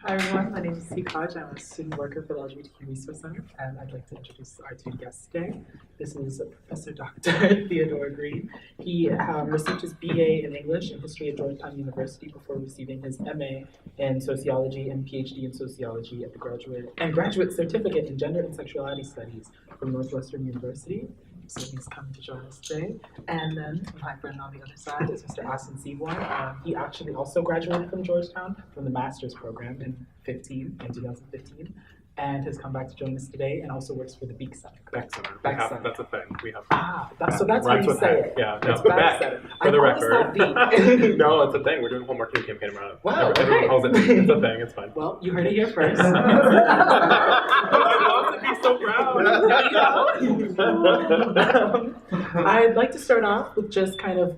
Hi everyone, my name is Teak Hodge. I'm a student worker for the LGBTQ Resource Center, and I'd like to introduce our two guests today. This is Professor Dr. Theo Greene. He received his BA in English and History at Georgetown University before receiving his MA in Sociology and Ph.D. in Sociology at the graduate certificate in Gender and Sexuality Studies from Northwestern University. So he's coming to join us today. And then my friend on the other side is Mr. Seaborn. He actually also graduated from Georgetown from the master's program in 2015, and has come back to join us today and also works for the Beeck Center. Beeck Center. That's a thing. We have. So that's how you say it. Yeah, it's Beeck, for the record. No, it's a thing. We're doing a whole marketing campaign around it. Wow, Everyone calls it. It's a thing. It's fine. Well, you heard it here first. I love to be so proud. I'd like to start off with just kind of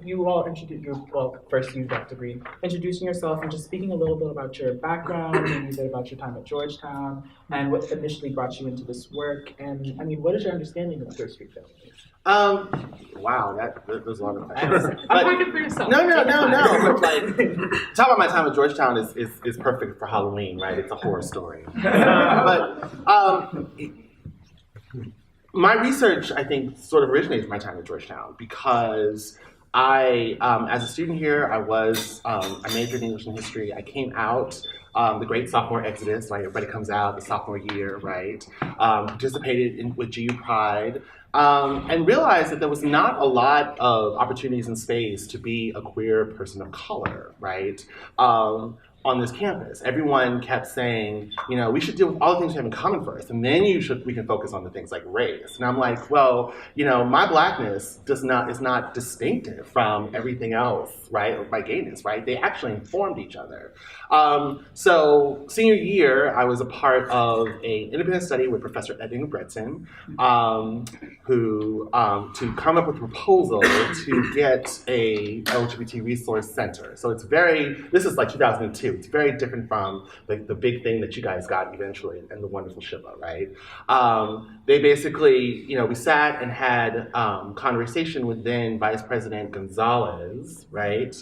first you, Dr. Greene, introducing yourself and just speaking a little bit about your background, maybe a bit about your time at Georgetown, and what initially brought you into this work. And I mean, what is your understanding of Third Street families? Wow, there's a lot of questions. I'm talking for yourself. No. But like, talk about my time at Georgetown is perfect for Halloween, right? It's a horror story. But my research, I think, sort of originates from my time at Georgetown because I, as a student here, I majored in English and history. I came out, the great sophomore exodus, right? Everybody comes out the sophomore year, right? Participated with GU Pride, and realized that there was not a lot of opportunities in space to be a queer person of color, right? On this campus. Everyone kept saying, we should deal with all the things we have in common first, and then we can focus on the things like race. And I'm like, well, my blackness is not distinctive from everything else, right? Or my gayness, right? They actually informed each other. So senior year, I was a part of an independent study with Professor Edwin Bretson, who to come up with a proposal to get a LGBT Resource Center. So this is like 2002. It's very different from the big thing that you guys got eventually and the wonderful Shiva, right? They basically, we sat and had conversation with then Vice President Gonzalez, right?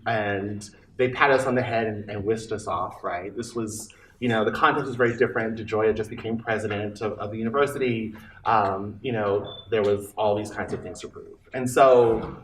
And they pat us on the head and whisked us off, right? This was, the context was very different. DeJoya just became president of the university. There was all these kinds of things to prove. And so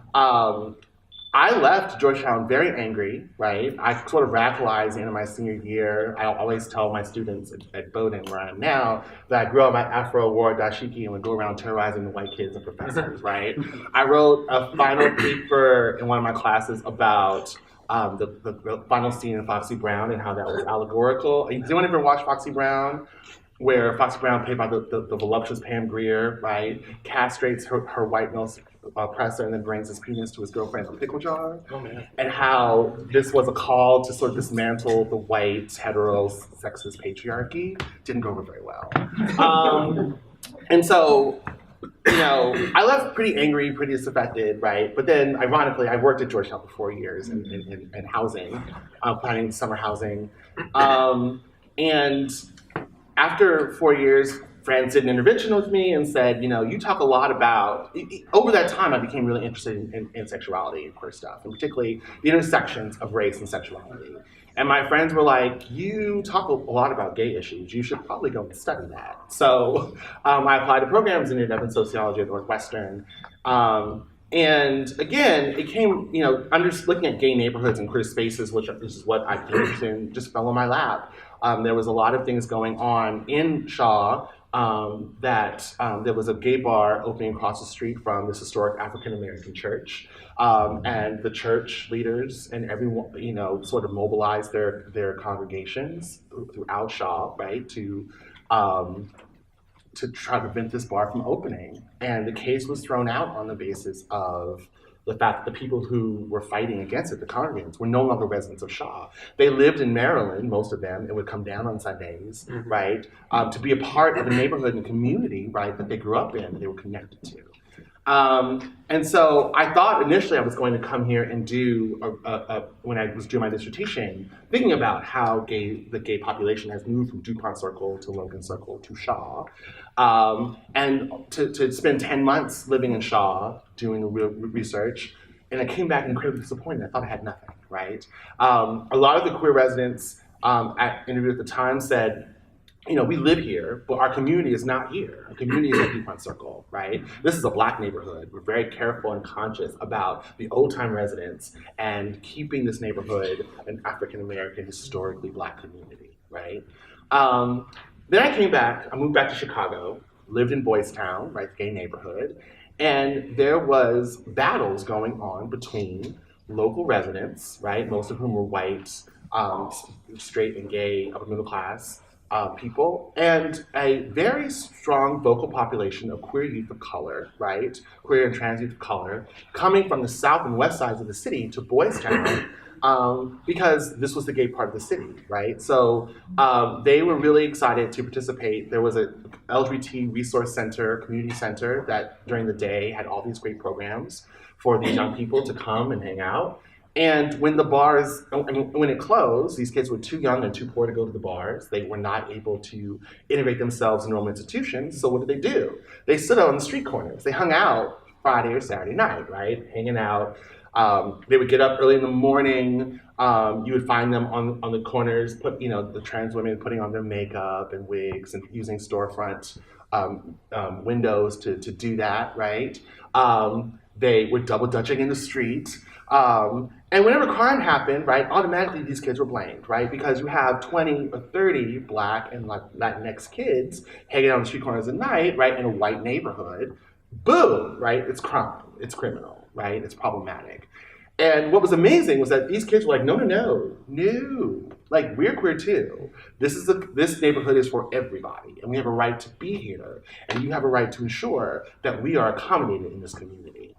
I left Georgetown very angry, right? I sort of radicalized into my senior year. I always tell my students at Bowdoin, where I am now, that I grew up my afro, wore a dashiki, and would go around terrorizing the white kids and professors, right? I wrote a final paper in one of my classes about the final scene in Foxy Brown and how that was allegorical. Does anyone ever watch Foxy Brown? Where Foxy Brown, played by the voluptuous Pam Grier, right, castrates her white male oppressor and then brings his penis to his girlfriend's pickle jar. Oh, man. And how this was a call to sort of dismantle the white, hetero, sexist patriarchy. Didn't go over very well. And so, I left pretty angry, pretty disaffected, right? But then, ironically, I worked at Georgetown for 4 years in housing, planning summer housing. And after 4 years, friends did an intervention with me and said, you talk a lot about, over that time I became really interested in sexuality and queer stuff, and particularly the intersections of race and sexuality. And my friends were like, you talk a lot about gay issues, you should probably go and study that. So I applied to programs and ended up in sociology at Northwestern. And again, it came, looking at gay neighborhoods and queer spaces, which is what I did, and just fell in my lap. There was a lot of things going on in Shaw. There was a gay bar opening across the street from this historic African American church, and the church leaders and everyone, sort of mobilized their congregations throughout Shaw, right, to try to prevent this bar from opening. And the case was thrown out on the basis of the fact that the people who were fighting against it, the congregants, were no longer residents of Shaw. They lived in Maryland, most of them, and would come down on Sundays, right, to be a part of a neighborhood and community, right, that they grew up in, that they were connected to. And so I thought initially I was going to come here and do, when I was doing my dissertation, thinking about how the gay population has moved from DuPont Circle to Logan Circle to Shaw, and to spend 10 months living in Shaw doing research. And I came back incredibly disappointed. I thought I had nothing, right? A lot of the queer residents interview at the time said, we live here, but our community is not here. Our community is at Beeck Circle, right? This is a Black neighborhood. We're very careful and conscious about the old-time residents and keeping this neighborhood an African-American, historically Black community, right? Then I moved back to Chicago, lived in Boys Town, right, the gay neighborhood, and there was battles going on between local residents, right, most of whom were white, straight and gay, upper middle class, people, and a very strong vocal population of queer youth of color, right? Queer and trans youth of color, coming from the south and west sides of the city to Boys Town, because this was the gay part of the city, right? So they were really excited to participate. There was a LGBT Resource Center, community center that during the day had all these great programs for these young people to come and hang out. And when the bars, when it closed, these kids were too young and too poor to go to the bars. They were not able to integrate themselves in normal institutions. So what did? They stood out on the street corners. They hung out Friday or Saturday night, right? Hanging out. They would get up early in the morning. You would find them on the corners, the trans women putting on their makeup and wigs and using storefront windows to do that, right? They were double dutching in the street. And whenever crime happened, right, automatically these kids were blamed, right? Because you have 20 or 30 Black and Latinx kids hanging out on the street corners at night, right, in a white neighborhood. Boom, right? It's crime. It's criminal, right? It's problematic. And what was amazing was that these kids were like, no. Like, we're queer too. This neighborhood is for everybody, and we have a right to be here, and you have a right to ensure that we are accommodated in this community.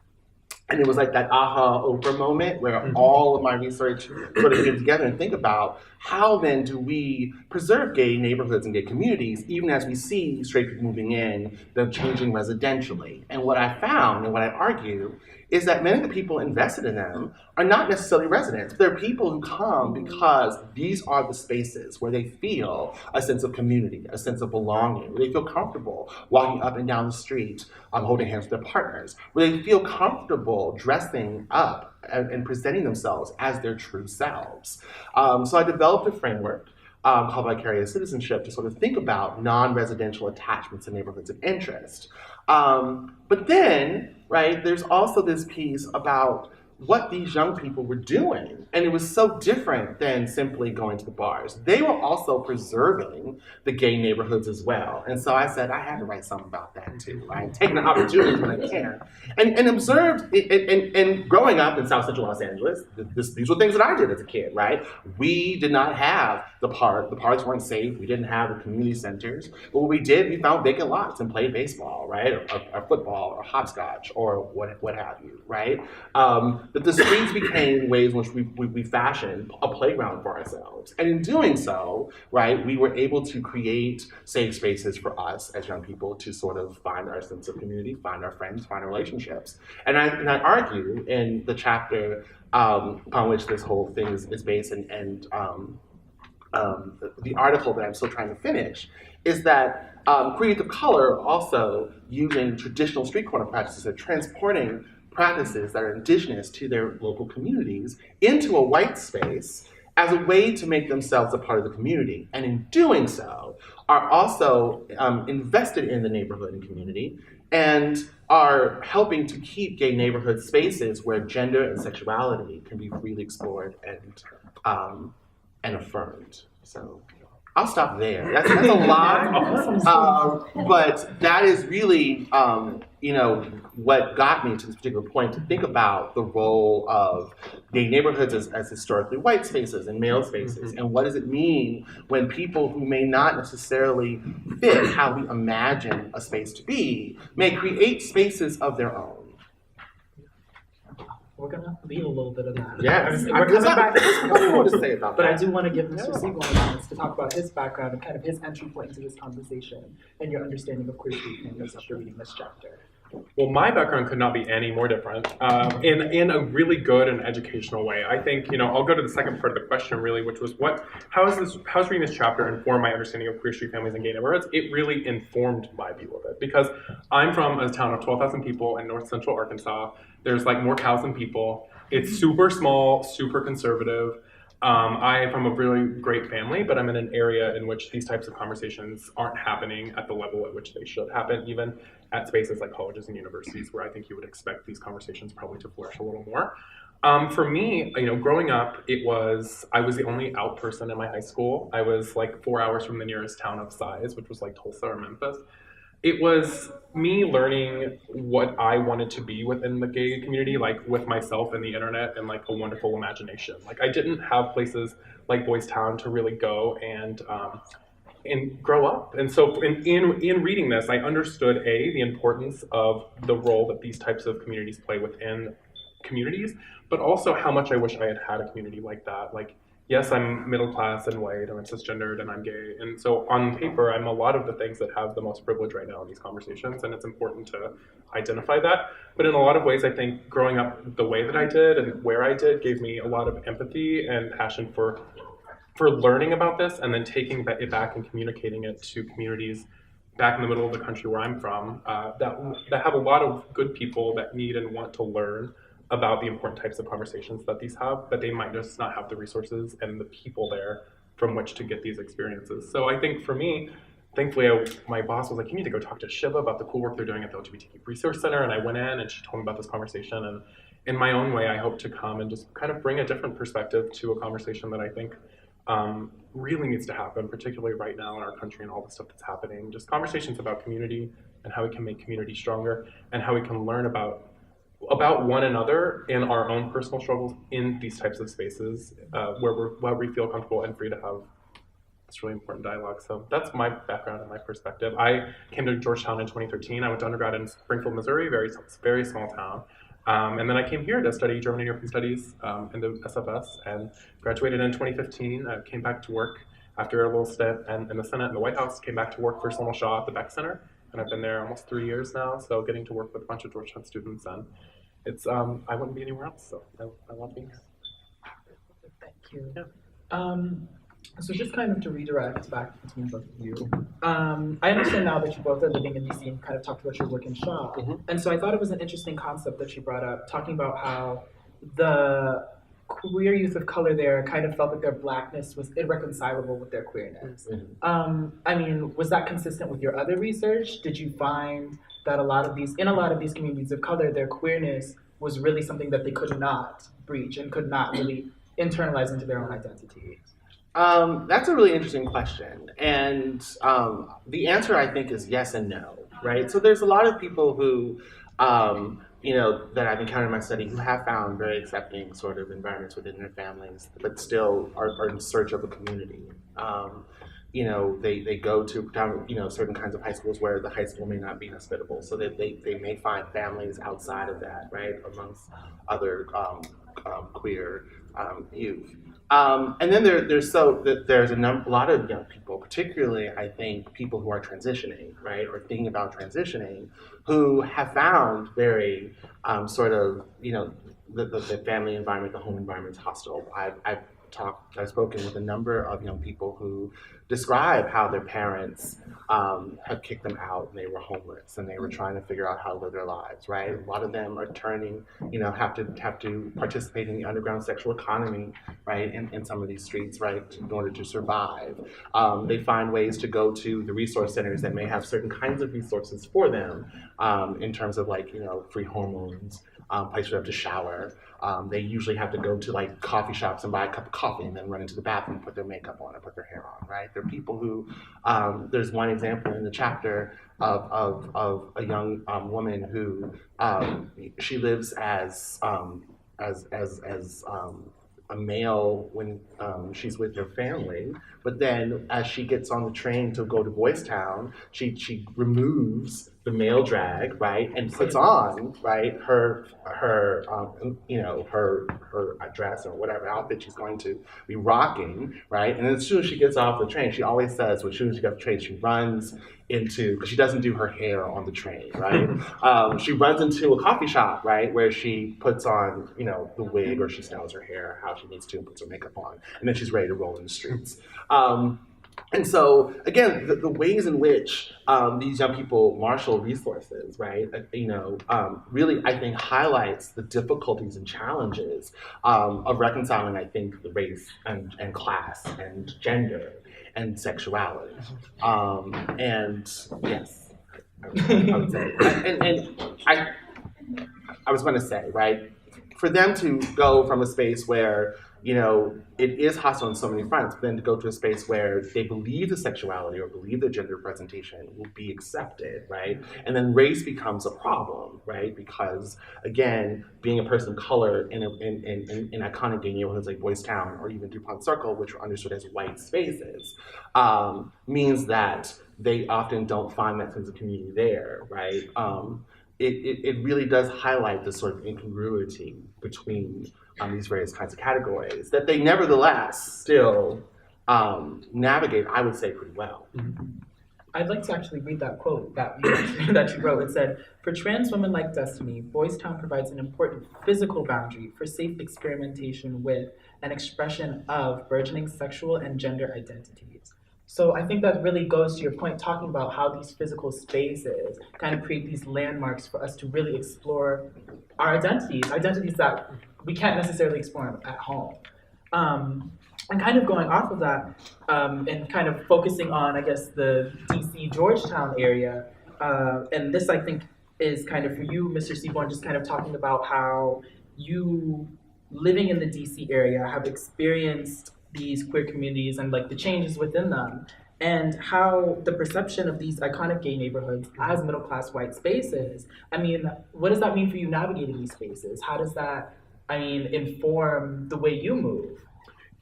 And it was like that aha Oprah moment where all of my research sort of came together and think about how then do we preserve gay neighborhoods and gay communities even as we see straight people moving in, them changing residentially. And what I found and what I argue is that many of the people invested in them are not necessarily residents. They're people who come because these are the spaces where they feel a sense of community, a sense of belonging, where they feel comfortable walking up and down the street, holding hands with their partners, where they feel comfortable dressing up and presenting themselves as their true selves. So I developed a framework called Vicarious Citizenship to sort of think about non-residential attachments to neighborhoods of interest. But then, right, there's also this piece about what these young people were doing. And it was so different than simply going to the bars. They were also preserving the gay neighborhoods as well. And so I said, I had to write something about that too, right? Taking the opportunity when I can. And observed, and growing up in South Central Los Angeles, these were things that I did as a kid, right? We did not have the parks weren't safe, we didn't have the community centers. But what we did, we found vacant lots and played baseball, right? Or football, or hopscotch, or what have you, right? That the streets became ways in which we fashioned a playground for ourselves. And in doing so, right, we were able to create safe spaces for us as young people to sort of find our sense of community, find our friends, find our relationships. And I argue in the chapter upon which this whole thing is based and the article that I'm still trying to finish is that queer youth of color also using traditional street corner practices and transporting practices that are indigenous to their local communities into a white space as a way to make themselves a part of the community. And in doing so, are also invested in the neighborhood and community and are helping to keep gay neighborhood spaces where gender and sexuality can be freely explored and affirmed. So I'll stop there. That's a lot, but that is really, what got me to this particular point to think about the role of gay neighborhoods as historically white spaces and male spaces, and what does it mean when people who may not necessarily fit how we imagine a space to be may create spaces of their own. We're going to leave a little bit of that. Yes. We're coming back to this more to say about but that. I do want to give Mr. Seaborn a chance to talk about his background and kind of his entry point into this conversation and your understanding of queer street families after reading this chapter. Well, my background could not be any more different in a really good and educational way. I think, I'll go to the second part of the question really, which was how's reading this chapter informed my understanding of queer street families and gay neighborhoods? It really informed my view of it because I'm from a town of 12,000 people in north central Arkansas. There's like more cows than people. It's super small, super conservative. I'm from a really great family, but I'm in an area in which these types of conversations aren't happening at the level at which they should happen, even at spaces like colleges and universities, where I think you would expect these conversations probably to flourish a little more. For me, growing up, I was the only out person in my high school. I was like 4 hours from the nearest town of size, which was like Tulsa or Memphis. It was me learning what I wanted to be within the gay community, like with myself and the internet and like a wonderful imagination. Like I didn't have places like Boys Town to really go and grow up. And so in reading this, I understood the importance of the role that these types of communities play within communities, but also how much I wish I had had a community like that. Like, yes, I'm middle class and white, and I'm cisgendered, and I'm gay. And so on paper, I'm a lot of the things that have the most privilege right now in these conversations, and it's important to identify that. But in a lot of ways, I think growing up the way that I did and where I did gave me a lot of empathy and passion for learning about this, and then taking it back and communicating it to communities back in the middle of the country where I'm from, that have a lot of good people that need and want to learn about the important types of conversations that these have, but they might just not have the resources and the people there from which to get these experiences. So I think for me, thankfully, my boss was like, you need to go talk to Shiva about the cool work they're doing at the LGBTQ Resource Center. And I went in and she told me about this conversation. And in my own way, I hope to come and just kind of bring a different perspective to a conversation that I think really needs to happen, particularly right now in our country and all the stuff that's happening. Just conversations about community and how we can make community stronger and how we can learn about one another in our own personal struggles in these types of spaces where we feel comfortable and free to have this really important dialogue. So that's my background and my perspective. I came to Georgetown in 2013. I went to undergrad in Springfield, Missouri, very small town. And then I came here to study German and European Studies in the SFS and graduated in 2015. I came back to work after a little stint in the Senate and the White House, came back to work for Solomon Shaw at the Beeck Center. And I've been there almost 3 years now, so getting to work with a bunch of Georgetown students, and it's I wouldn't be anywhere else, so I love being here. Thank you. Yeah. So just kind of to redirect back between both of you, I understand now that you both are living in DC and kind of talked about your work in Shaw, and so I thought it was an interesting concept that you brought up, talking about how the queer youth of color there kind of felt that their blackness was irreconcilable with their queerness. I mean, was that consistent with your other research? Did you find that in a lot of these communities of color, their queerness was really something that they could not breach and could not really internalize into their own identity? That's a really interesting question. And the answer, I think, is yes and no, right? So there's a lot of people who that I've encountered in my study who have found very accepting sort of environments within their families, but still are in search of a community. They go to certain kinds of high schools where the high school may not be hospitable, so that they may find families outside of that, right, amongst other queer youth. And then there's a lot of young people, particularly I think people who are transitioning, right, or thinking about transitioning, who have found very the family environment, the home environment is hostile. I've spoken with a number of young people who describe how their parents have kicked them out and they were homeless and they were trying to figure out how to live their lives, right? A lot of them are have to participate in the underground sexual economy, right, in some of these streets, right, in order to survive. They find ways to go to the resource centers that may have certain kinds of resources for them in terms of free hormones, place for them to shower. They usually have to go to coffee shops and buy a cup of coffee and then run into the bathroom, put their makeup on and put their hair on, right? There are people who, there's one example in the chapter of a young woman who she lives as a male when she's with her family, but then as she gets on the train to go to Boys Town, she removes the male drag, right, and puts on, right, her dress or whatever outfit she's going to be rocking, right, and as soon as she gets off the train, she always says, as soon as she gets off the train, she runs into, because she doesn't do her hair on the train, right, she runs into a coffee shop, right, where she puts on, the wig, or she styles her hair how she needs to and puts her makeup on, and then she's ready to roll in the streets. And so, again, the ways in which these young people marshal resources, right, really, I think, highlights the difficulties and challenges of reconciling, I think, the race and class and gender and sexuality. And yes, I would say. I was going to say, right, for them to go from a space where it is hostile on so many fronts, but then to go to a space where they believe the sexuality or believe the gender presentation will be accepted, right? And then race becomes a problem, right? Because, again, being a person of color in iconic gay neighborhoods like Boys Town or even DuPont Circle, which are understood as white spaces, means that they often don't find that sense of community there, right? It really does highlight the sort of incongruity between these various kinds of categories that they nevertheless still navigate, I would say, pretty well. I'd like to actually read that quote that you wrote. It said, "For trans women like Destiny, Boys Town provides an important physical boundary for safe experimentation with and expression of burgeoning sexual and gender identities." So I think that really goes to your point, talking about how these physical spaces kind of create these landmarks for us to really explore our identities that we can't necessarily explore at home. And kind of going off of that, and kind of focusing on, I guess, the DC Georgetown area, and this, I think, is kind of for you, Mr. Seaborn, just kind of talking about how you, living in the DC area, have experienced these queer communities and like the changes within them, and how the perception of these iconic gay neighborhoods as middle-class white spaces, I mean, what does that mean for you navigating these spaces? How does that, inform the way you move?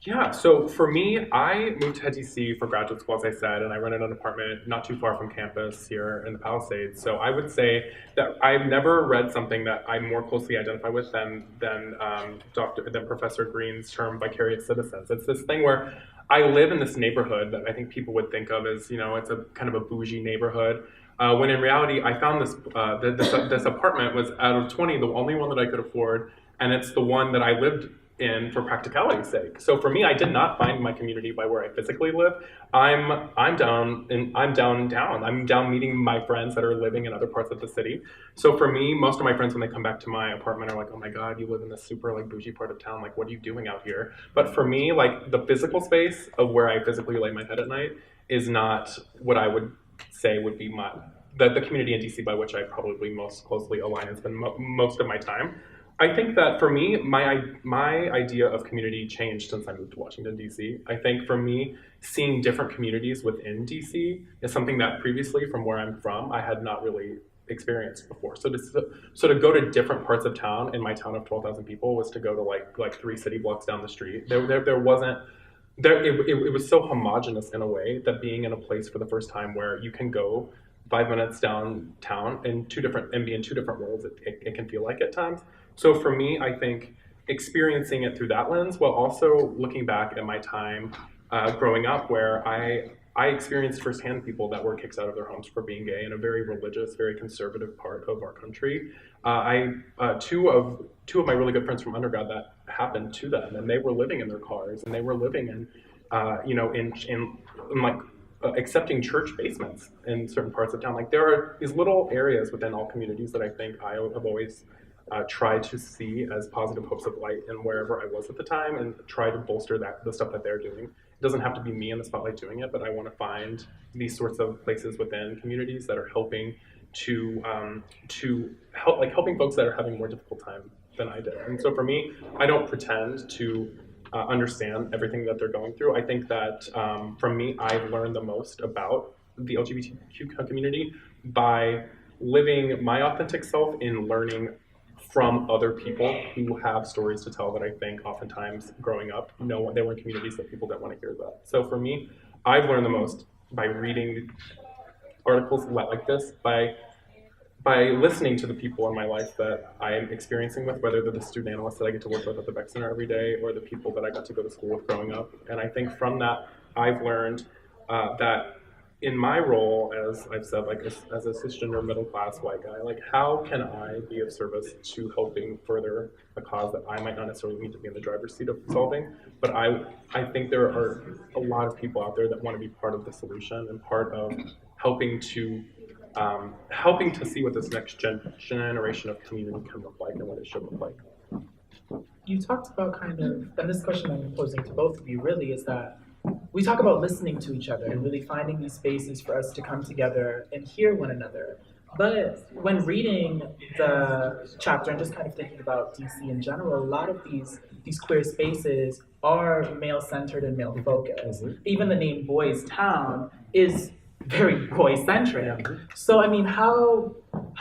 Yeah, so for me, I moved to DC for graduate school, as I said, and I rented an apartment not too far from campus here in the Palisades. So I would say that I've never read something that I more closely identify with than Professor Greene's term, Vicarious Citizens. It's this thing where I live in this neighborhood that I think people would think of as, it's a kind of a bougie neighborhood. When in reality, I found this apartment was, out of 20, the only one that I could afford, and it's the one that I lived in for practicality's sake. So for me, I did not find my community by where I physically live. I'm downtown. I'm down meeting my friends that are living in other parts of the city. So for me, most of my friends, when they come back to my apartment, are like, "Oh my God, you live in this super like bougie part of town. Like, what are you doing out here?" But for me, like the physical space of where I physically lay my head at night is not what I would say would be the community in DC by which I probably most closely align and spend most of my time. I think that for me, my idea of community changed since I moved to Washington, D.C. I think for me, seeing different communities within D.C. is something that previously, from where I'm from, I had not really experienced before. So to go to different parts of town, in my town of 12,000 people, was to go to like 3 city blocks down the street. There wasn't, it was so homogenous in a way that being in a place for the first time where you can go 5 minutes downtown and be in 2 different worlds, it can feel like at times. So for me, I think experiencing it through that lens, while also looking back at my time growing up, where I experienced firsthand people that were kicked out of their homes for being gay in a very religious, very conservative part of our country. Two of my really good friends from undergrad, that happened to them, and they were living in their cars, and they were living in, in like accepting church basements in certain parts of town. Like there are these little areas within all communities that I think I have always tried to see as positive hopes of light in wherever I was at the time, and try to bolster the stuff that they're doing. It doesn't have to be me in the spotlight doing it, but I want to find these sorts of places within communities that are helping to help, like helping folks that are having a more difficult time than I did. And so for me, I don't pretend to understand everything that they're going through. I think that from me, I've learned the most about the LGBTQ community by living my authentic self in learning from other people who have stories to tell that I think oftentimes growing up, they were in communities that people didn't want to hear that. So for me, I've learned the most by reading articles like this, by listening to the people in my life that I am experiencing with, whether they're the student analysts that I get to work with at the Beeck Center every day, or the people that I got to go to school with growing up. And I think from that, I've learned that in my role, as I've said, like as a cisgender middle class white guy, like how can I be of service to helping further a cause that I might not necessarily need to be in the driver's seat of solving? But I think there are a lot of people out there that want to be part of the solution and part of helping to see what this next generation of community can look like and what it should look like. You talked about kind of, and this question I'm posing to both of you really is that we talk about listening to each other and really finding these spaces for us to come together and hear one another. But when reading the chapter and just kind of thinking about DC in general, a lot of these queer spaces are male-centered and male-focused. Even the name Boys Town is very boy-centric. So I mean, how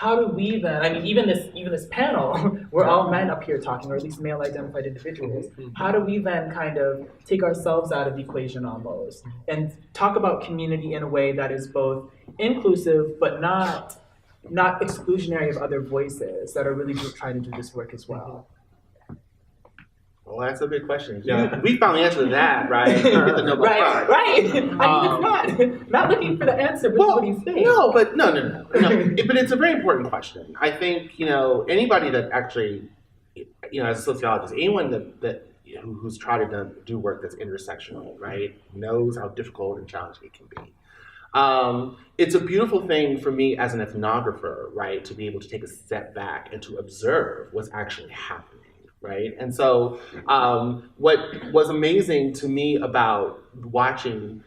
do we then? I mean, even this panel, we're all men up here talking, or at least male-identified individuals. How do we then kind of take ourselves out of the equation almost and talk about community in a way that is both inclusive but not exclusionary of other voices that are really trying to do this work as well? Well, that's a big question. Yeah, we found the answer to that, right? Right. I mean, it's not looking for the answer, but what do you think? No. But it's a very important question. I think anybody that actually, as a sociologist, anyone who's tried to do work that's intersectional, right, knows how difficult and challenging it can be. It's a beautiful thing for me as an ethnographer, right, to be able to take a step back and to observe what's actually happening. Right, and so what was amazing to me about watching,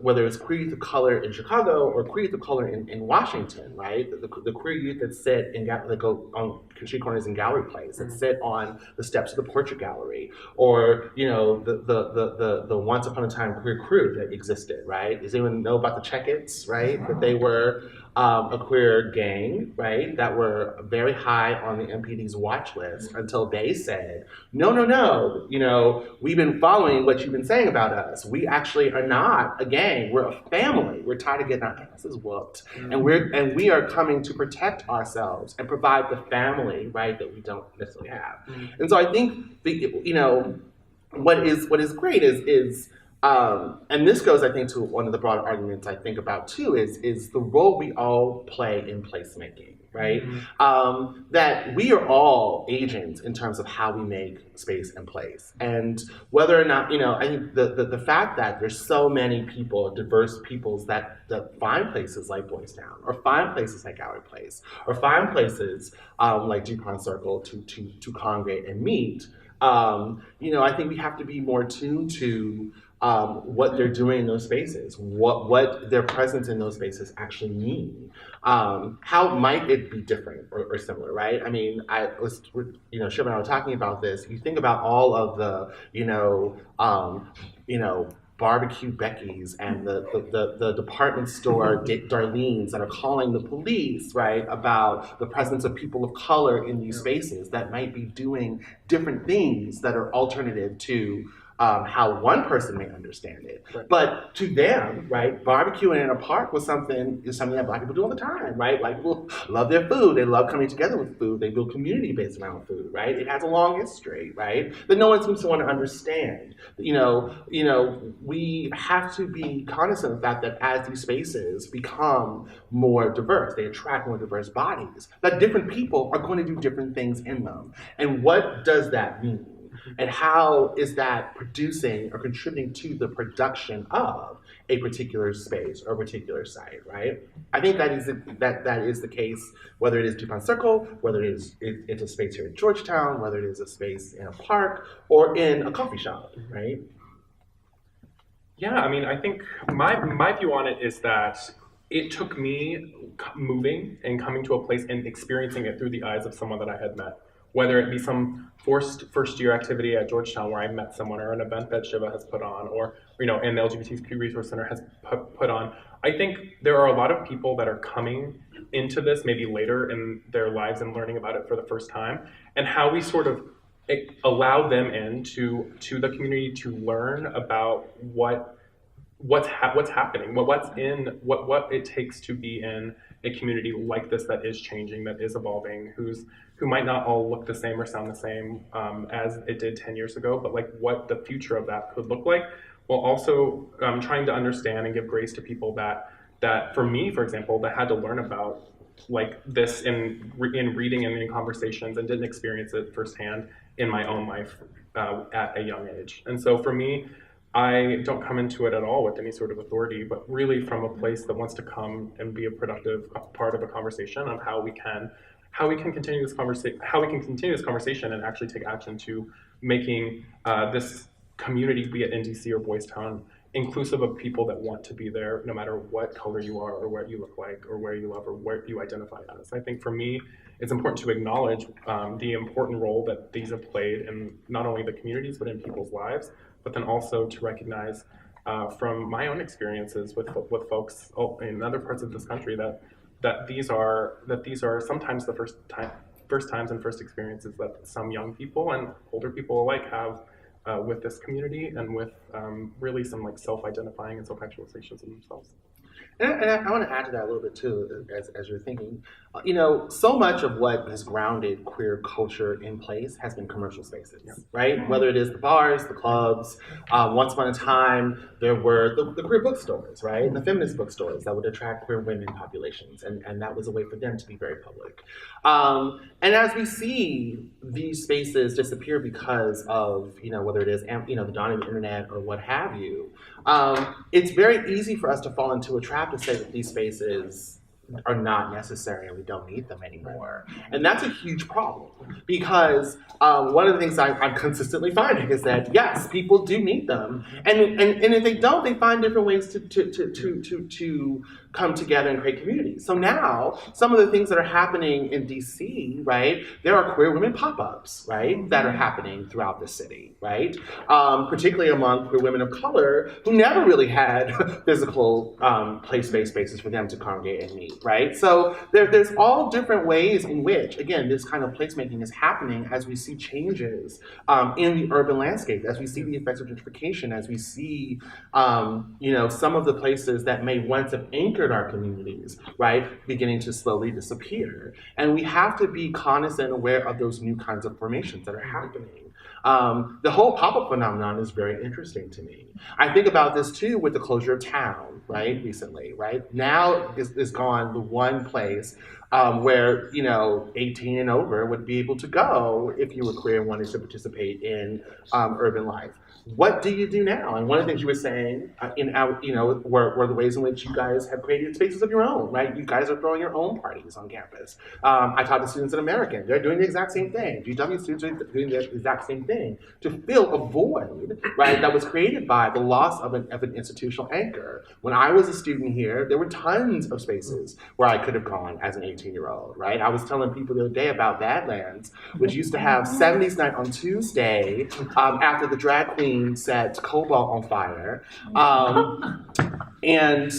whether it's queer youth of color in Chicago or queer youth of color in Washington, right? The queer youth that sit that go on street corners in Gallery Place, that sit on the steps of the Portrait Gallery, or the once upon a time queer crew that existed, right? Does anyone know about the Check-Its, right? That they were a queer gang, right, that were very high on the MPD's watch list until they said, no, we've been following what you've been saying about us. We actually are not a gang. We're a family. We're tired of getting our asses whooped, and we are coming to protect ourselves and provide the family, right, that we don't necessarily have. And so I think what is great is and this goes, I think, to one of the broader arguments I think about too, is the role we all play in placemaking, right? That we are all agents in terms of how we make space and place. And whether or not, I think the fact that there's so many people, diverse peoples that find places like Boys Town, or find places like Gallery Place, or find places like DuPont Circle to congregate and meet, I think we have to be more tuned to what they're doing in those spaces, what their presence in those spaces actually mean. How might it be different or similar, right? I mean, Shiv and I were talking about this. You think about all of the, barbecue Becky's and the department store Darlene's that are calling the police, right, about the presence of people of color in these spaces that might be doing different things that are alternative to how one person may understand it. Right. But to them, right, barbecuing in a park is something that Black people do all the time, right? Black people love their food. They love coming together with food. They build community based around food, right? It has a long history, right? That no one seems to want to understand. We have to be cognizant of the fact that as these spaces become more diverse, they attract more diverse bodies, that different people are going to do different things in them. And what does that mean? And how is that producing or contributing to the production of a particular space or a particular site, right? I think that is the case, whether it is DuPont Circle, whether it's a space here in Georgetown, whether it is a space in a park or in a coffee shop, right? Yeah, I mean, I think my view on it is that it took me moving and coming to a place and experiencing it through the eyes of someone that I had met. Whether it be some forced first-year activity at Georgetown where I met someone, or an event that Shiva has put on, or and the LGBTQ Resource Center has put on. I think there are a lot of people that are coming into this maybe later in their lives and learning about it for the first time, and how we sort of allow them into the community to learn about what's happening, what it takes to be in a community like this that is changing, that is evolving, who might not all look the same or sound the same as it did 10 years ago, but like what the future of that could look like, while also trying to understand and give grace to people that for me, for example, that had to learn about like this in reading and in conversations and didn't experience it firsthand in my own life at a young age. And so for me, I don't come into it at all with any sort of authority, but really from a place that wants to come and be a productive part of a conversation on how we can continue this conversation and actually take action to making this community, be it in DC or Boys Town, inclusive of people that want to be there no matter what color you are or what you look like or where you love or where you identify as. I think for me, it's important to acknowledge the important role that these have played in not only the communities but in people's lives, but then also to recognize from my own experiences with folks in other parts of this country that these are sometimes the first times and first experiences that some young people and older people alike have with this community and with really some like self-identifying and self-actualizations of themselves. And I want to add to that a little bit too, as you're thinking. So much of what has grounded queer culture in place has been commercial spaces, right? Whether it is the bars, the clubs. Once upon a time, there were the queer bookstores, right? And the feminist bookstores that would attract queer women populations. And that was a way for them to be very public. And as we see these spaces disappear because of, whether it is, the dawn of the internet or what have you, it's very easy for us to fall into a trap to say that these spaces are not necessary and we don't need them anymore. And that's a huge problem because one of the things I'm consistently finding is that, yes, people do need them. And if they don't, they find different ways to come together and create communities. So now, some of the things that are happening in DC, right, there are queer women pop-ups, right, that are happening throughout the city, right? Particularly among queer women of color who never really had physical place-based spaces for them to congregate and meet, right? So there's all different ways in which, again, this kind of placemaking is happening as we see changes in the urban landscape, as we see the effects of gentrification, as we see, some of the places that may once have anchored our communities, right, beginning to slowly disappear. And we have to be cognizant and aware of those new kinds of formations that are happening. The whole pop-up phenomenon is very interesting to me. I think about this too with the closure of town, right, recently, right? Now is gone the one place where, 18 and over would be able to go if you were queer and wanted to participate in urban life. What do you do now? And one of the things you were saying were the ways in which you guys have created spaces of your own, right? You guys are throwing your own parties on campus. I talk to students at American. They're doing the exact same thing. GW students are doing the exact same thing to fill a void, right, that was created by the loss of an institutional anchor. When I was a student here, there were tons of spaces where I could have gone as an 18-year-old, right? I was telling people the other day about Badlands, which used to have 70s night on Tuesday after the drag queen set Cobalt on fire, and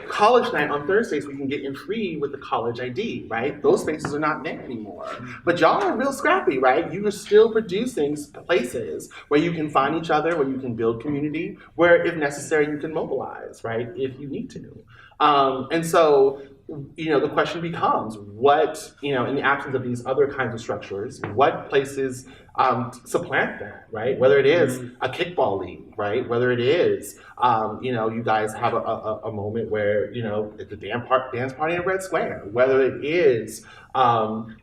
college night on Thursdays we can get in free with the college ID, right? Those spaces are not there anymore. But y'all are real scrappy, right? You are still producing places where you can find each other, where you can build community, where if necessary you can mobilize, right, if you need to. And so, the question becomes, what, in the absence of these other kinds of structures, what places supplant that, right? Whether it is a kickball league, right? Whether it is, you guys have a moment where, at the dance party in Red Square, whether it is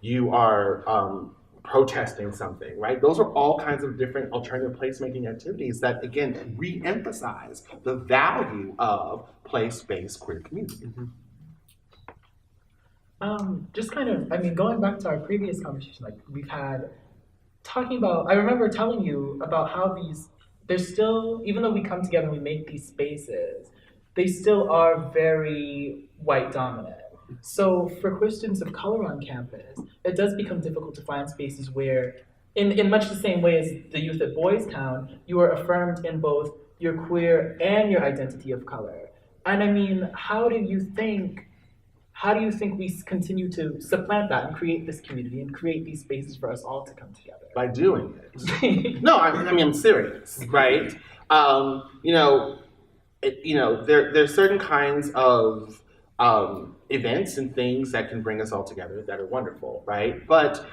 you are protesting something, right? Those are all kinds of different alternative placemaking activities that, again, re-emphasize the value of place-based queer community. Just kind of, going back to our previous conversation, like we've had, talking about, I remember telling you about how there's still, even though we come together and we make these spaces, they still are very white dominant. So for queer students of color on campus, it does become difficult to find spaces where, in much the same way as the youth at Boys Town, you are affirmed in both your queer and your identity of color. And how do you think we continue to supplant that and create this community and create these spaces for us all to come together? By doing it. No, I'm serious, right? There's certain kinds of events and things that can bring us all together that are wonderful, right? But,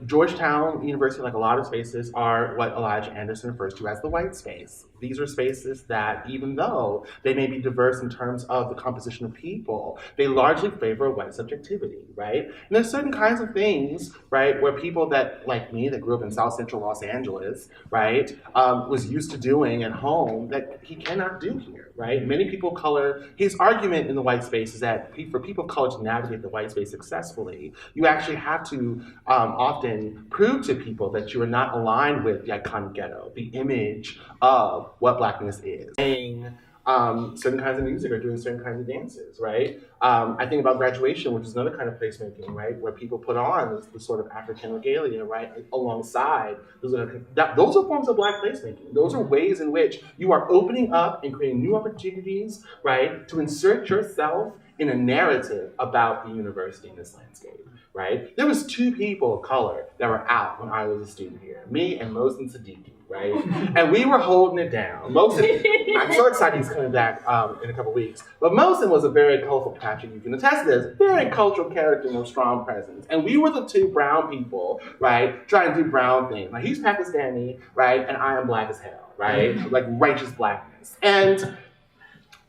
Georgetown University, like a lot of spaces, are what Elijah Anderson refers to as the white space. These are spaces that, even though they may be diverse in terms of the composition of people, they largely favor white subjectivity, right? And there's certain kinds of things, right, where people that, like me, that grew up in South Central Los Angeles, right, was used to doing at home that he cannot do here, right? Many people of color, his argument in the white space is that for people of color to navigate the white space successfully, you actually have to often prove to people that you are not aligned with the iconic ghetto, the image of what Blackness is. Playing certain kinds of music or doing certain kinds of dances, right? I think about graduation, which is another kind of placemaking, right? Where people put on the sort of African regalia, right? Alongside, those are forms of Black placemaking. Those are ways in which you are opening up and creating new opportunities, right? To insert yourself in a narrative about the university in this landscape, right? There was 2 people of color that were out when I was a student here, me and Mohsen Siddiqui, right? And we were holding it down. Mohsen, I'm so excited he's coming back in a couple weeks, but Mohsen was a very colorful, Patrick, you can attest to this, very cultural character and a strong presence. And we were the 2 brown people, right, trying to do brown things. Like, he's Pakistani, right, and I am Black as hell, right? Like righteous Blackness. And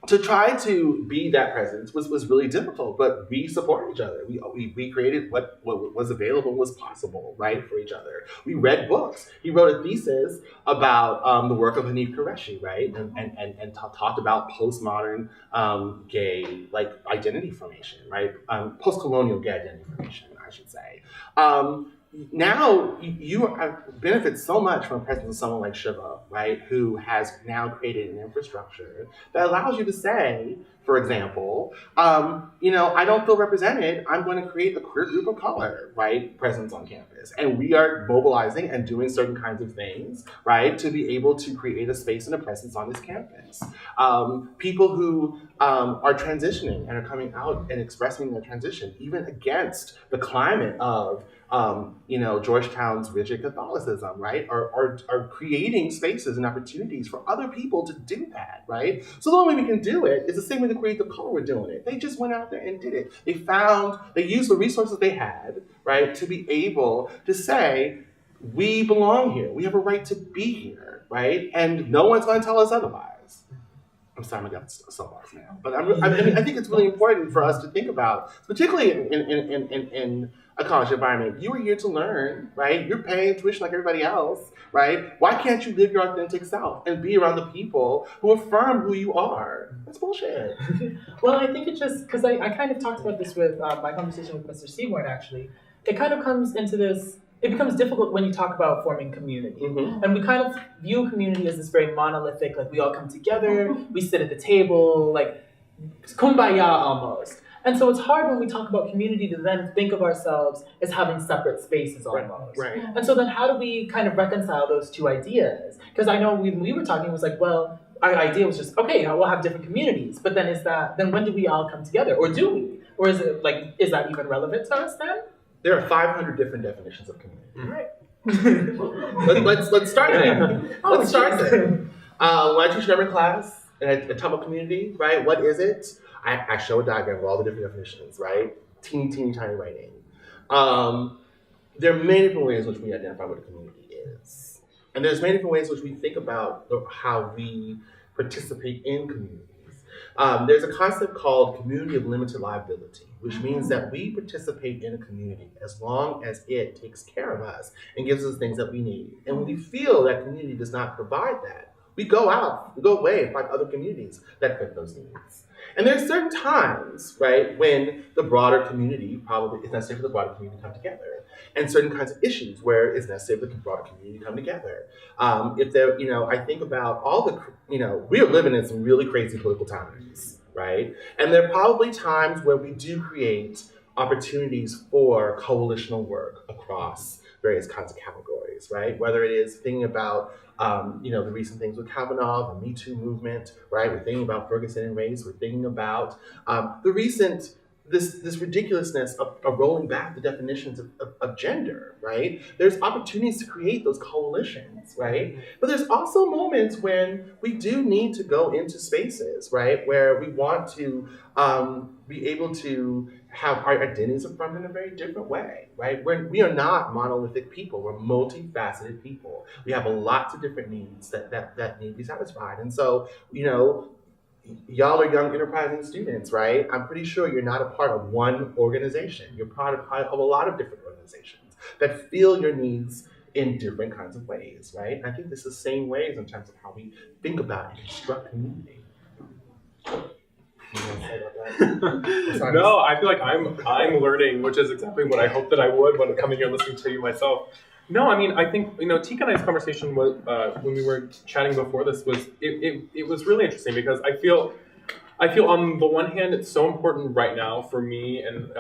to try to be that presence was really difficult, but we supported each other. We created what was available, was possible, right, for each other. We read books. He wrote a thesis about the work of Hanif Qureshi, right, and talked about postmodern gay identity formation, right, post-colonial gay identity formation, I should say. Now you benefit so much from the presence of someone like Shiva, right, who has now created an infrastructure that allows you to say, for example, I don't feel represented. I'm going to create a queer group of color, right, presence on campus. And we are mobilizing and doing certain kinds of things, right, to be able to create a space and a presence on this campus. People who are transitioning and are coming out and expressing their transition, even against the climate of Georgetown's rigid Catholicism, right, are creating spaces and opportunities for other people to do that, right? So the only way we can do it is the same way the creative color were doing it. They just went out there and did it. They used the resources they had, right, to be able to say, we belong here. We have a right to be here, right? And no one's going to tell us otherwise. I'm sorry, I got soapbox now. But I think it's really important for us to think about, particularly in a college environment. You are here to learn, right? You're paying tuition like everybody else, right? Why can't you live your authentic self and be around the people who affirm who you are? That's bullshit. Well, I think it's just, because I kind of talked about this with my conversation with Mr. Seaborn, actually. It kind of comes into this, it becomes difficult when you talk about forming community. Mm-hmm. And we kind of view community as this very monolithic, like we all come together, we sit at the table, like kumbaya almost. And so it's hard when we talk about community to then think of ourselves as having separate spaces almost. Right. And so then how do we kind of reconcile those 2 ideas? Because I know when we were talking, it was like, well, our idea was just, okay, we'll have different communities. But then then when do we all come together? Or do we? Or is it like, is that even relevant to us then? There are 500 different definitions of community. Right. let's start there. Let's start there. When I teach in every class in a Tamil community, right? What is it? I show a diagram of all the different definitions, right? Teeny tiny writing. There are many different ways in which we identify what a community is, and there's many different ways in which we think about how we participate in communities. There's a concept called community of limited liability, which means that we participate in a community as long as it takes care of us and gives us things that we need. And when we feel that community does not provide that, we go away and find other communities that fit those needs. And there's certain times, right, when the broader community probably is necessary for the broader community to come together, and certain kinds of issues where it's necessary for the broader community to come together. If there, I think about all the, we are living in some really crazy political times, right? And there are probably times where we do create opportunities for coalitional work across various kinds of categories, right? Whether it is thinking about the recent things with Kavanaugh, the Me Too movement, right? We're thinking about Ferguson and race. We're thinking about the recent this ridiculousness of rolling back the definitions of gender, right? There's opportunities to create those coalitions, right? But there's also moments when we do need to go into spaces, right, where we want to be able to have our identities affirmed in a very different way, right? We are not monolithic people. We're multifaceted people. We have lots of different needs that need to be satisfied. And so, y'all are young, enterprising students, right? I'm pretty sure you're not a part of one organization. You're part of a lot of different organizations that feel your needs in different kinds of ways, right? I think this is the same ways in terms of how we think about and construct community. You want to say about that? No, I feel like I'm learning, which is exactly what I hoped that I would when coming here listening to you myself. No, I mean, I think, Teak and I's conversation was, when we were chatting before this was, it was really interesting because I feel on the one hand, it's so important right now for me and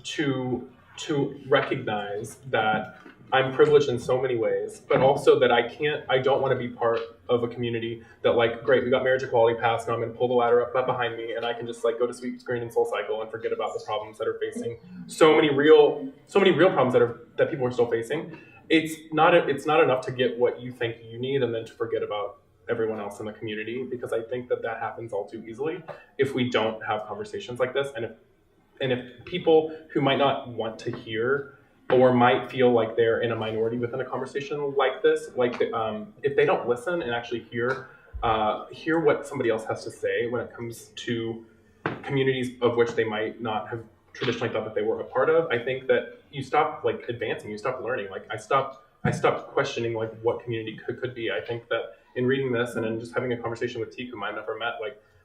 to recognize that I'm privileged in so many ways, but also that I don't want to be part of a community that great, we got marriage equality passed, now I'm going to pull the ladder up behind me and I can just go to Sweet Screen and Soul Cycle and forget about the problems that are facing so many real problems that people are still facing. It's not enough to get what you think you need and then to forget about everyone else in the community, because I think that happens all too easily if we don't have conversations like this, and if people who might not want to hear or might feel like they're in a minority within a conversation like this, if they don't listen and actually hear what somebody else has to say when it comes to communities of which they might not have traditionally thought that they were a part of, I think that you stop advancing, you stop learning. I stopped questioning what community could be. I think that in reading this and in just having a conversation with Teak, whom I've never met,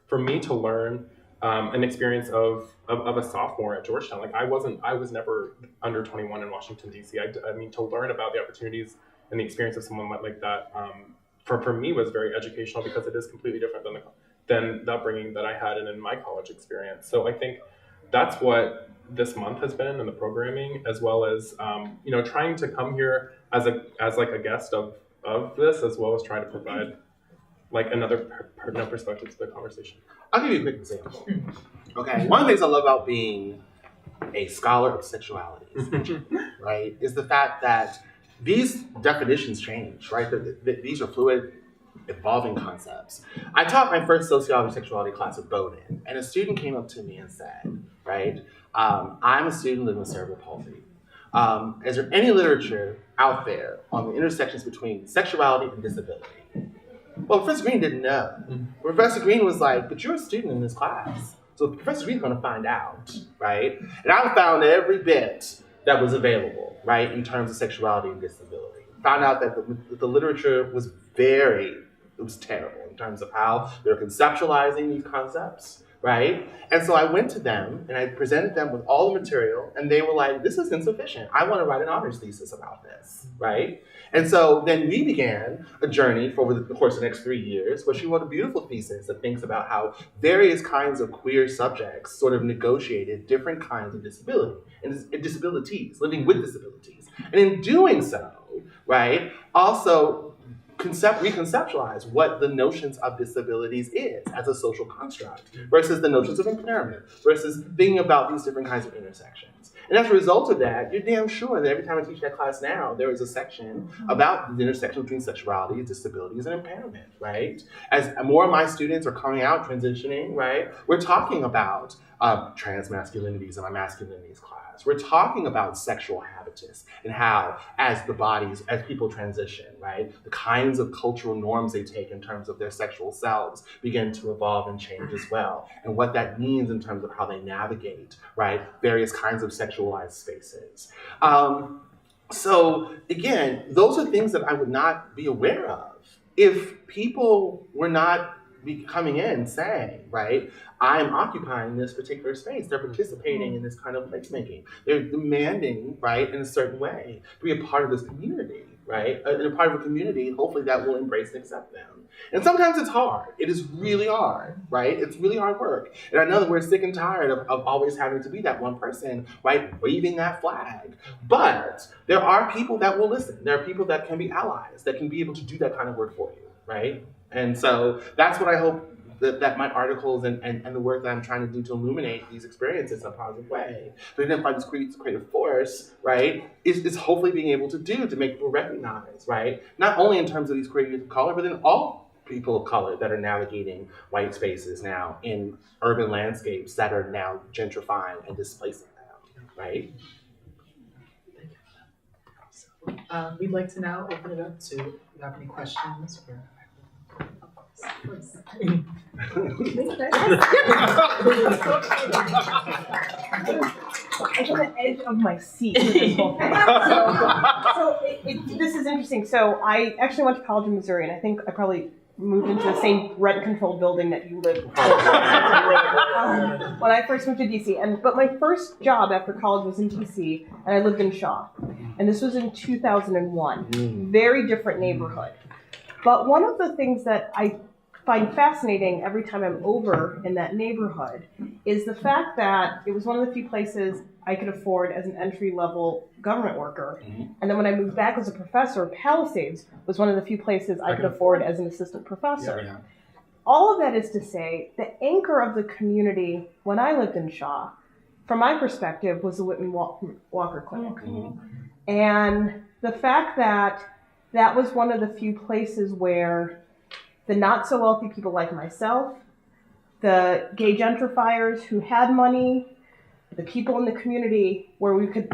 for me to learn an experience of a sophomore at Georgetown, I was never under 21 in Washington D.C. I mean, to learn about the opportunities and the experience of someone like that, for me was very educational, because it is completely different than the upbringing that I had and in my college experience. So I think that's what this month has been in the programming, as well as trying to come here as a guest of this, as well as trying to provide another perspective to the conversation. I'll give you a quick example. Okay, one of the things I love about being a scholar of sexualities, right, is the fact that these definitions change, right? These are fluid, evolving concepts. I taught my first sociology sexuality class at Bowdoin, and a student came up to me and said, right, I'm a student living with cerebral palsy. Is there any literature out there on the intersections between sexuality and disability? Well, Professor Greene didn't know. Professor Greene was like, but you're a student in this class. So Professor Greene's going to find out, right? And I found every bit that was available, right, in terms of sexuality and disability. Found out that the literature was terrible in terms of how they're conceptualizing these concepts, right? And so I went to them and I presented them with all the material, and they were like, this is insufficient. I want to write an honors thesis about this, right? And so then we began a journey for over the course of the next 3 years, where she wrote a beautiful thesis that thinks about how various kinds of queer subjects sort of negotiated different kinds of disability and disabilities, living with disabilities. And in doing so, right, also reconceptualize what the notions of disabilities is as a social construct versus the notions of impairment versus thinking about these different kinds of intersections. And as a result of that, you're damn sure that every time I teach that class now, there is a section about the intersection between sexuality, disabilities, and impairment, right? As more of my students are coming out, transitioning, right, we're talking about trans masculinities in my masculinities class. We're talking about sexual habitus and how, as people transition, right, the kinds of cultural norms they take in terms of their sexual selves begin to evolve and change as well, and what that means in terms of how they navigate, right, various kinds of sexualized spaces. So again, those are things that I would not be aware of if people were not coming in saying, right, I'm occupying this particular space. They're participating in this kind of placemaking. They're demanding, right, in a certain way, to be a part of this community, right? And a part of a community, hopefully, that will embrace and accept them. And sometimes it's hard. It is really hard, right? It's really hard work. And I know that we're sick and tired of always having to be that one person, right, waving that flag. But there are people that will listen. There are people that can be allies, that can be able to do that kind of work for you, right? And so that's what I hope that my articles and the work that I'm trying to do to illuminate these experiences in a positive way, to identify this creative force, right, is hopefully being able to do to make people recognize, right, not only in terms of these creators of color, but then all people of color that are navigating white spaces now in urban landscapes that are now gentrifying and displacing them, right? We'd like to now open it up to if you have any questions or I'm on the edge of my seat with this whole thing. This is interesting. So I actually went to college in Missouri, and I think I probably moved into the same rent-controlled building that you live in. When I first moved to DC. But my first job after college was in DC, and I lived in Shaw. And this was in 2001. Very different neighborhood. But one of the things that I find fascinating every time I'm over in that neighborhood is the fact that it was one of the few places I could afford as an entry-level government worker. And then when I moved back as a professor, Palisades was one of the few places I could afford as an assistant professor. All of that is to say, the anchor of the community when I lived in Shaw, from my perspective, was the Whitman Walker Clinic. And the fact that that was one of the few places where the not-so-wealthy people like myself, the gay gentrifiers who had money, the people in the community where we could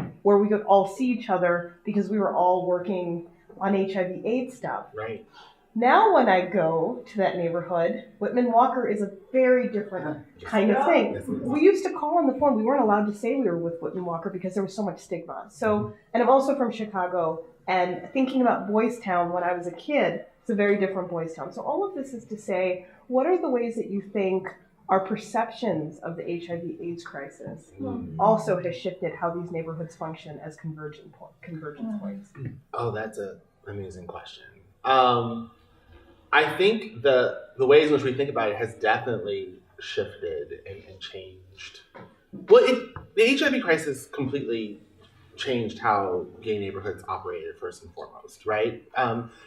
all see each other because we were all working on HIV/AIDS stuff. Right. Now when I go to that neighborhood, Whitman Walker is a very different kind of thing. We used to call on the phone. We weren't allowed to say we were with Whitman Walker because there was so much stigma. So, and I'm also from Chicago, and thinking about Boys Town when I was a kid, it's a very different Boys Town. So all of this is to say, what are the ways that you think our perceptions of the HIV/AIDS crisis also has shifted how these neighborhoods function as convergence points? Oh, that's an amazing question. I think the ways in which we think about it has definitely shifted and changed. Well, the HIV crisis completely changed how gay neighborhoods operated first and foremost, right?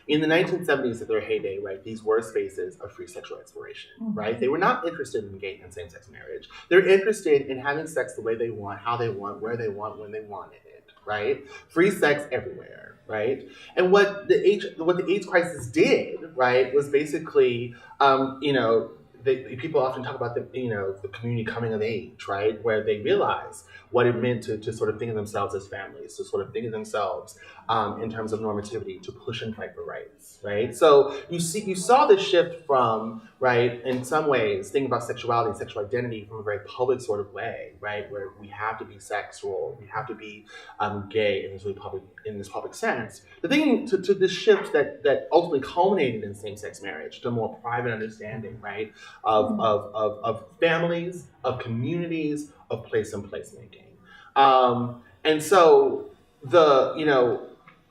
In the 1970s at their heyday, right, these were spaces of free sexual exploration, right? They were not interested in gay and same-sex marriage. They're interested in having sex the way they want, how they want, where they want, when they wanted it, right? Free sex everywhere, right? And what the AIDS crisis did, right, was basically, people often talk about the community coming of age, right, where they realize what it meant to sort of think of themselves as families, to sort of think of themselves in terms of normativity, to push and fight for rights, right? So you saw this shift from, right, in some ways, thinking about sexuality and sexual identity from a very public sort of way, right, where we have to be sexual, we have to be gay in this public sense. The thing to this shift that ultimately culminated in same-sex marriage, to a more private understanding, right, of families, of communities, of place and placemaking. And so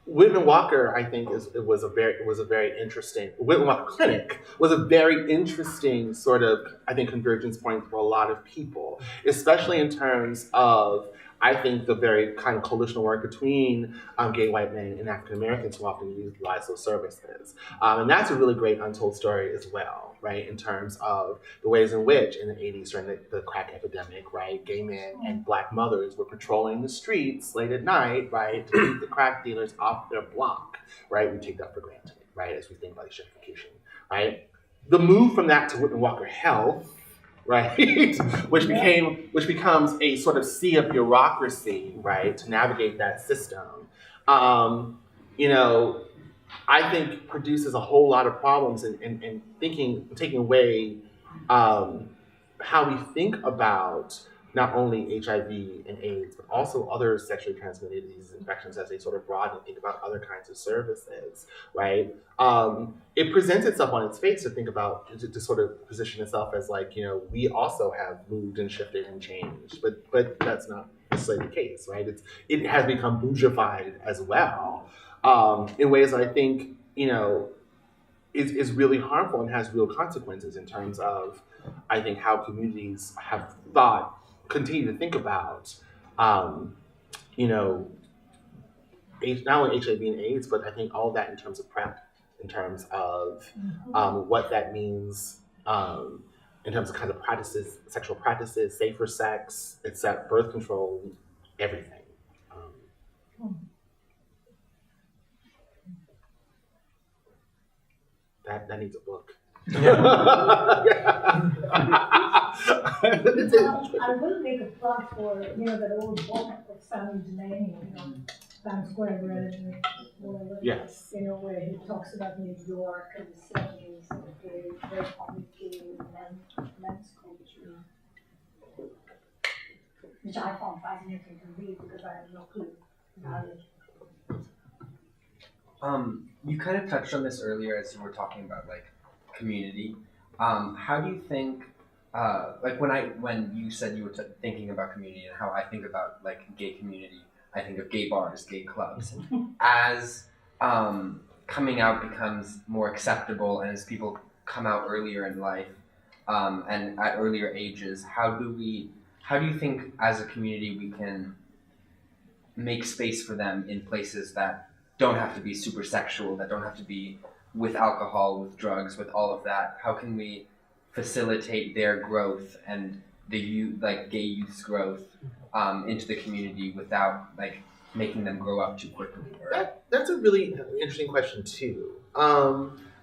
Whitman Walker, I think, was a very interesting. Whitman Walker Clinic was a very interesting sort of, I think, convergence point for a lot of people, especially in terms of, I think, the very kind of coalitional work between gay white men and African Americans who often utilize those services. And that's a really great untold story as well, right, in terms of the ways in which in the 80s during the crack epidemic, right, gay men and black mothers were patrolling the streets late at night, right, to keep the crack dealers off their block, right? We take that for granted, right, as we think about gentrification, right? The move from that to Whitman Walker Health, right, which becomes a sort of sea of bureaucracy, right, to navigate that system, I think produces a whole lot of problems in taking away how we think about not only HIV and AIDS, but also other sexually transmitted diseases, infections, as they sort of broaden and think about other kinds of services, right? It presents itself on its face to think about, to sort of position itself as like, we also have moved and shifted and changed, but that's not necessarily the case, right? It has become bourgeoisified as well, in ways that I think, is really harmful and has real consequences in terms of, I think, how communities have continue to think about, not only HIV and AIDS, but I think all of that in terms of PrEP, in terms of what that means in terms of kind of practices, sexual practices, safer sex, except birth control, everything. That needs a book. I will make a plug for, that old book of Simon Delaney, Times Square Bridge, Yes. where he talks about New York and the 70s and the very complicated men's culture, which I found fascinating to read because I had no clue about it. You kind of touched on this earlier as you were talking about community. How do you think, when you said you were thinking about community and how I think about gay community, I think of gay bars, gay clubs. As coming out becomes more acceptable and as people come out earlier in life and at earlier ages, how do you think as a community we can make space for them in places that don't have to be super sexual, that don't have to be with alcohol, with drugs, with all of that? How can we facilitate their growth and the youth, gay youth's growth into the community without making them grow up too quickly? That's a really interesting question too.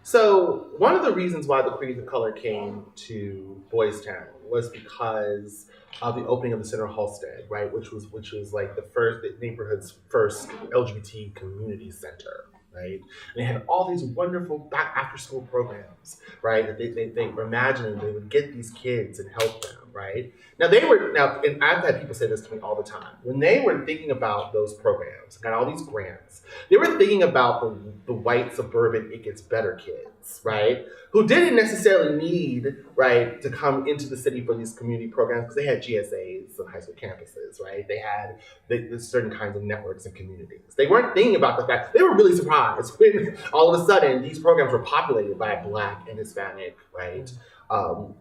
So one of the reasons why the Queer Youth of Color came to Boys Town was because of the opening of the Center Halstead, right, which was the neighborhood's first LGBT community center, right? And they had all these wonderful after school programs, right? That they were imagining they would get these kids and help them, right? And I've had people say this to me all the time. When they were thinking about those programs, got all these grants, they were thinking about the white suburban It Gets Better kids, right? Who didn't necessarily need, right, to come into the city for these community programs because they had GSAs on high school campuses, right? They had the certain kinds of networks and communities. They weren't thinking about the fact, they were really surprised when all of a sudden these programs were populated by Black and Hispanic, right,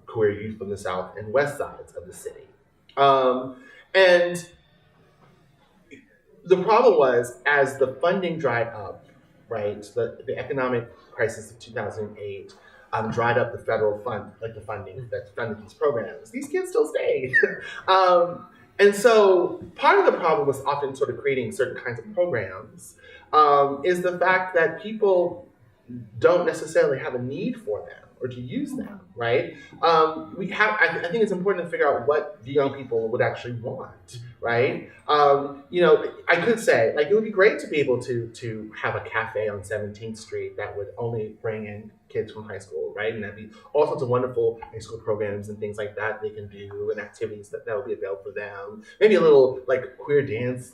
queer youth from the South and West sides of the city. And the problem was, as the funding dried up, right, the economic crisis of 2008 dried up the federal the funding that funded these programs. These kids still stayed. And so part of the problem was often sort of creating certain kinds of programs is the fact that people don't necessarily have a need for them or to use them, right? I think it's important to figure out what the young people would actually want, right? I could say, it would be great to be able to have a cafe on 17th Street that would only bring in kids from high school, right? And that'd be all sorts of wonderful high school programs and things like that they can do and activities that would be available for them. Maybe a little queer dance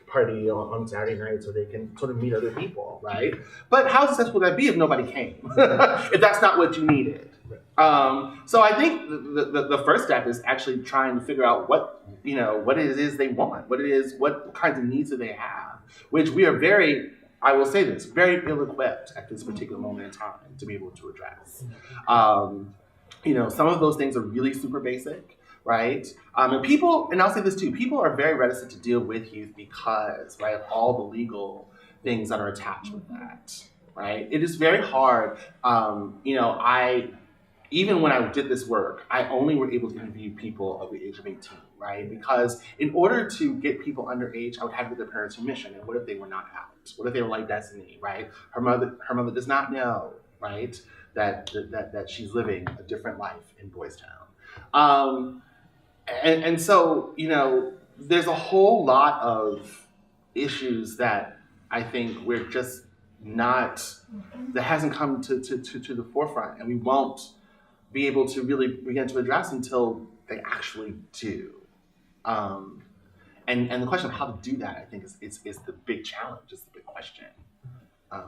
party on Saturday nights so they can sort of meet other people, right? But how successful would that be if nobody came? If that's not what you needed. So I think the first step is actually trying to figure out what it is they want, what kinds of needs do they have, which we are very, I will say this, very ill-equipped at this particular moment in time to be able to address. Some of those things are really super basic, right? And I'll say this too, people are very reticent to deal with youth because, right, of all the legal things that are attached with that, right? It is very hard. Even when I did this work, I only were able to interview people of the age of 18, right? Because in order to get people underage, I would have to get their parents' permission. And what if they were not out? What if they were like Destiny, right? Her mother does not know, right, that she's living a different life in Boys Town. And so, there's a whole lot of issues that I think we're just not, that hasn't come to the forefront, and we won't be able to really begin to address until they actually do. And the question of how to do that, I think, is the big challenge, is the big question. I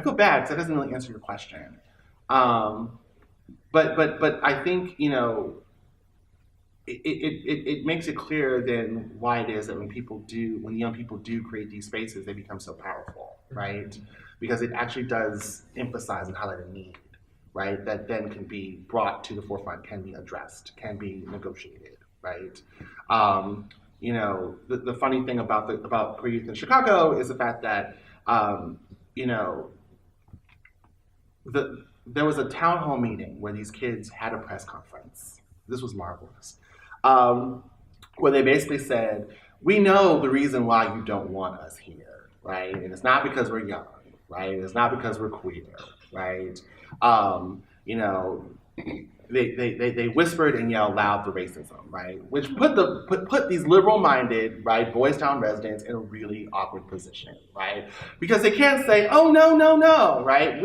feel bad because that doesn't really answer your question. But I think, it makes it clear then why it is that when young people do create these spaces, they become so powerful, right? Because it actually does emphasize and highlight a need, right? That then can be brought to the forefront, can be addressed, can be negotiated, right? The funny thing about queer youth in Chicago is the fact that, there was a town hall meeting where these kids had a press conference. This was marvelous. Where they basically said, we know the reason why you don't want us here, right? And it's not because we're young, right? It's not because we're queer, right? You know, they whispered and yelled loud the racism, right? Which put these liberal-minded, right, Boys Town residents in a really awkward position, right? Because they can't say, oh, no, right?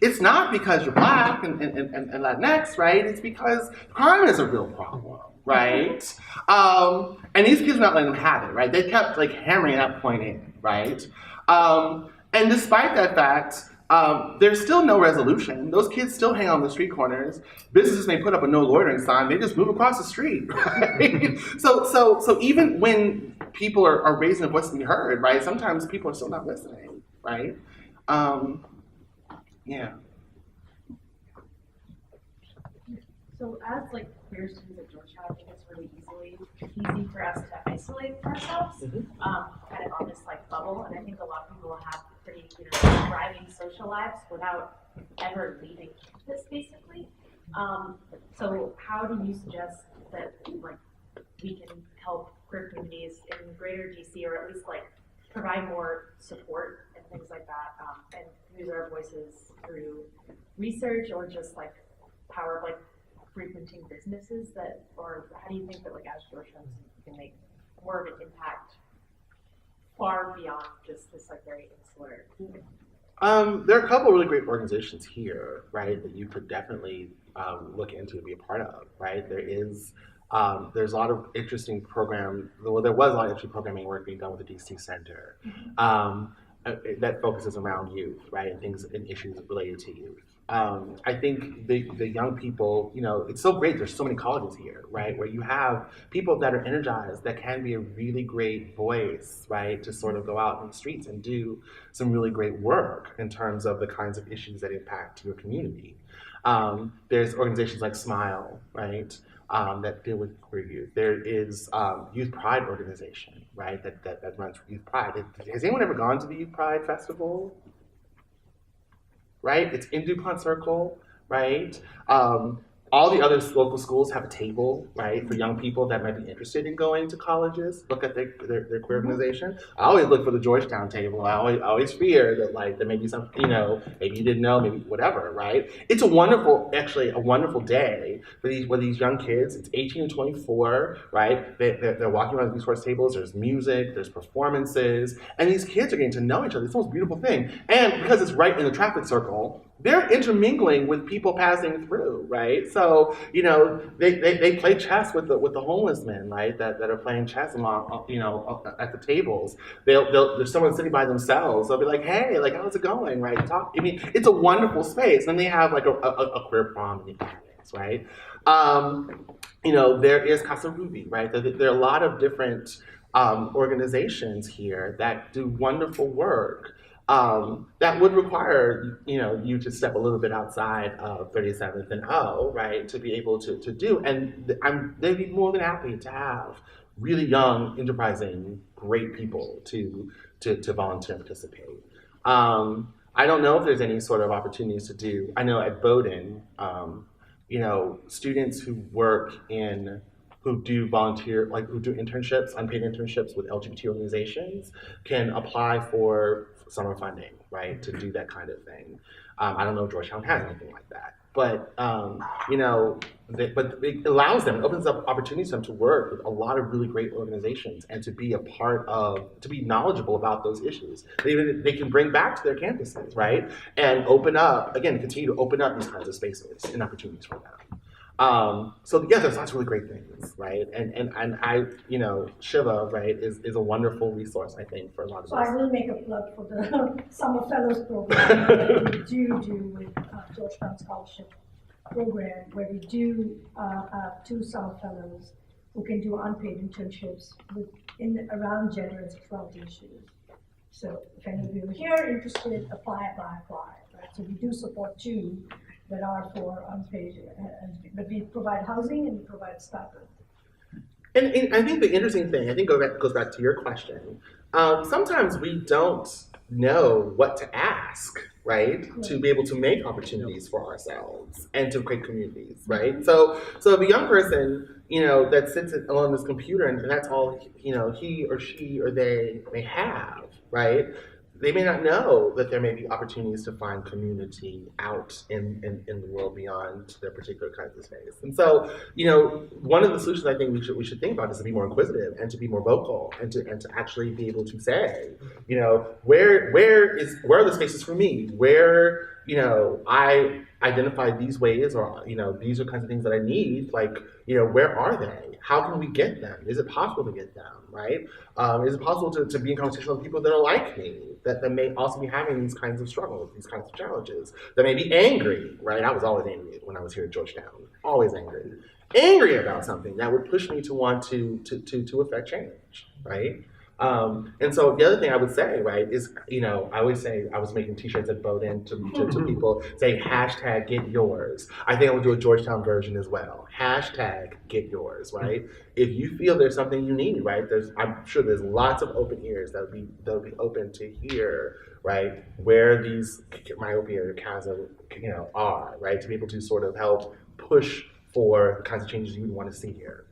It's not because you're Black and Latinx, right? It's because crime is a real problem, right? And these kids are not letting them have it, right? They kept like hammering that point in, right? And despite that fact, there's still no resolution. Those kids still hang on the street corners. Businesses may put up a no loitering sign. They just move across the street, right? So even when people are raising their voice to be heard, right? Sometimes people are still not listening, right? Yeah. So as like queer students at Georgetown, I think it's really easy for us to isolate ourselves, kind of on this like bubble. And I think a lot of people have pretty, thriving social lives without ever leaving campus, basically. So how do you suggest that like we can help queer communities in greater DC, or at least like provide more support and things like that, and use our voices through research or just like power of like frequenting businesses that, or how do you think that like as Georgetown can make more of an impact far beyond just this like very insular thing? There are a couple of really great organizations here, right, that you could definitely look into and be a part of, right? There's a lot of interesting there was a lot of interesting programming work being done with the DC Center that focuses around youth, right, and things and issues related to youth. I think the young people, it's so great. There's so many colleges here, right, where you have people that are energized that can be a really great voice, right, to sort of go out in the streets and do some really great work in terms of the kinds of issues that impact your community. There's organizations like Smile, right, that deal with queer youth. There is Youth Pride organization, right, that runs Youth Pride. Has anyone ever gone to the Youth Pride Festival? Right? It's in DuPont Circle, right? All the other local schools have a table, right, for young people that might be interested in going to colleges. Look at their queer organization. I always look for the Georgetown table. I always fear that there may be some, maybe you didn't know, maybe whatever, right? It's a wonderful day for these young kids. It's 18 to 24, right? They're walking around the resource tables. There's music, there's performances, and these kids are getting to know each other. It's the most beautiful thing. And because it's right in the traffic circle, they're intermingling with people passing through, right? So, they play chess with the homeless men, right? That are playing chess along, at the tables. There's someone sitting by themselves. They'll be like, hey, like, how's it going, right? It's a wonderful space. And then they have like a queer prom in the evenings, right? There is Casa Ruby, right? There are a lot of different organizations here that do wonderful work. That would require, you to step a little bit outside of 37th and O, right, to be able to do. And they'd be more than happy to have really young, enterprising, great people to volunteer and participate. I don't know if there's any sort of opportunities to do. I know at Bowdoin, students who do volunteer, who do internships, unpaid internships with LGBT organizations, can apply for summer funding, right, to do that kind of thing. I don't know if Georgetown has anything like that, but but it allows them, it opens up opportunities for them to work with a lot of really great organizations and to be to be knowledgeable about those issues. They can bring back to their campuses, right, and continue to open up these kinds of spaces and opportunities for them. So yeah, there's lots of really great things, right? And I, Shiva, right, is a wonderful resource, I think, for a lot of So us. I will make a plug for the Summer Fellows program that we do with Georgetown Scholarship Program, where we do have 2 Summer Fellows who can do unpaid internships around gender and sexuality issues. So if any of you are here interested, apply, right? So we do support 2 that are for unpaid, but we provide housing and we provide stipend. And I think the interesting thing, I think goes back to your question. Sometimes we don't know what to ask, right? To be able to make opportunities for ourselves and to create communities, right? So if a young person, that sits on this computer and that's all, he or she or they may have, right? They may not know that there may be opportunities to find community out in the world beyond their particular kinds of space. And so, one of the solutions I think we should think about is to be more inquisitive and to be more vocal and to actually be able to say, where are the spaces for me? Where, I identify these ways or, these are kinds of things that I need, where are they? How can we get them? Is it possible to get them, right? Is it possible to be in conversation with people that are like me, that may also be having these kinds of struggles, these kinds of challenges, that may be angry, right? I was always angry when I was here at Georgetown, always angry about something that would push me to want to affect change, right? And so the other thing I would say, right, is, I always say, I was making t-shirts at Bowdoin to people saying hashtag get yours. I think I would do a Georgetown version as well. Hashtag get yours, right? If you feel there's something you need, right, I'm sure there's lots of open ears that would be open to hear, right, where these myopia or chasm, are, right, to be able to sort of help push for the kinds of changes you would want to see here.